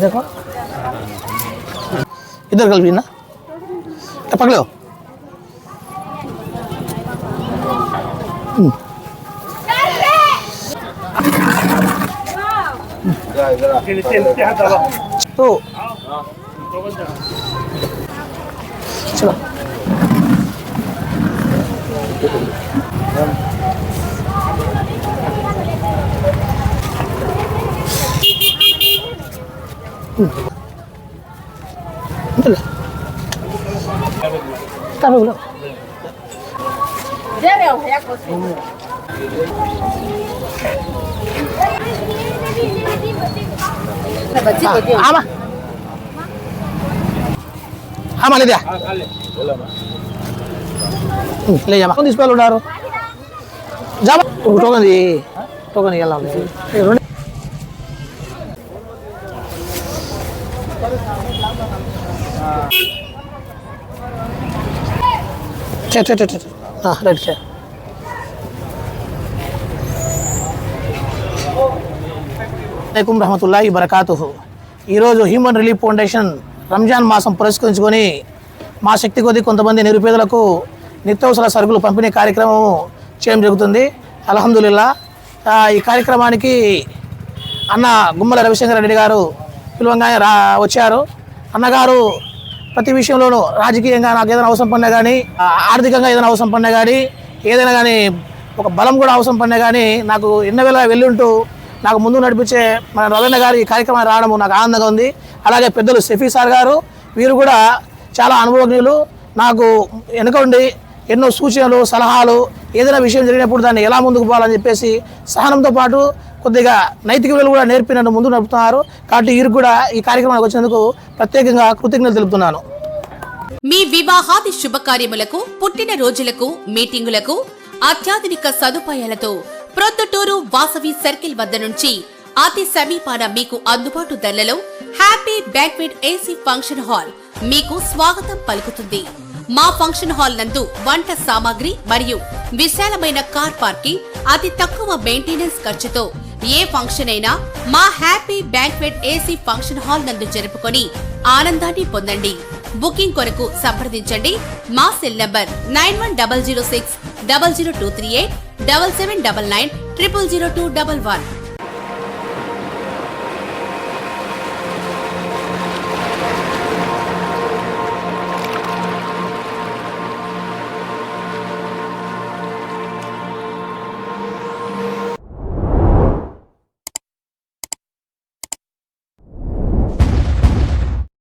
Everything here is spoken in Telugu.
देखो इधर कल भी ना पकड़ो तो चलो आमा ले दिया ले जा कौन डिस्प्ले उड़ा रहा जा टोकन ये ला ले हाँ रेड क्या अलैकुम रहमतुल्लाहि बरकातुहु ఈరోజు హ్యూమన్ రిలీఫ్ ఫౌండేషన్ రంజాన్ మాసం పురస్కరించుకొని మా శక్తి కొద్దీ కొంతమంది నిరుపేదలకు నిత్యావసర సరుకులు పంపిణీ కార్యక్రమం చేయడం జరుగుతుంది. అల్హమ్దులిల్లా ఈ కార్యక్రమానికి అన్న గుమ్మల రవిశంకర్ రెడ్డి గారు పిలువంగానే వచ్చారు. అన్నగారు ప్రతి విషయంలోనూ రాజకీయంగా నాకు ఏదైనా అవసరం పడినా కానీ ఆర్థికంగా ఏదైనా అవసరం పడినా కానీ ఏదైనా కానీ ఒక బలం కూడా అవసరం పడినా కానీ నాకు ఎన్నవేళ వెళ్ళుంటూ నాకు ముందు నడిపించే మన రవీంద్ర గారు ఈ కార్యక్రమాన్ని రావడం నాకు ఆనందంగా ఉంది. అలాగే పెద్దలు షఫీ సార్ గారు వీరు కూడా చాలా అనుభవజ్ఞులు. నాకు వెనుక ఉండి ఎన్నో సూచనలు సలహాలు ఏదైనా విషయం జరిగినప్పుడు దాన్ని ఎలా ముందుకు పోవాలని చెప్పేసి సహనంతో పాటు కొద్దిగా నైతిక విలువలు కూడా నేర్పి నన్ను ముందు నడుపుతున్నారు. కాబట్టి వీరు కూడా ఈ కార్యక్రమానికి వచ్చినందుకు ప్రత్యేకంగా కృతజ్ఞతలు తెలుపుతున్నాను. మీ వివాహాది శుభకార్యములకు పుట్టిన రోజులకు మీటింగులకు అత్యాధునిక సదుపాయాలతో ప్రొద్దుటూరు వాసవి సర్కిల్ వద్ద నుంచి అతి సమీపాన మీకు అందుబాటు ధరలలో happy banquet AC function hall మీకు స్వాగతం పలుకుతుంది. మా ఫంక్షన్ హాల్ నందు వంట సామాగ్రి మరియు విశాలమైన కార్ పార్కింగ్ అతి తక్కువ మెయింటెనెన్స్ ఖర్చుతో ఏ ఫంక్షన్ అయినా మా happy banquet AC function hall నందు జరుపుకొని ఆనందాన్ని పొందండి. బుకింగ్ కొరకు సంప్రదించండి. మా సెల్ నంబర్ 9100600238 7799 000211.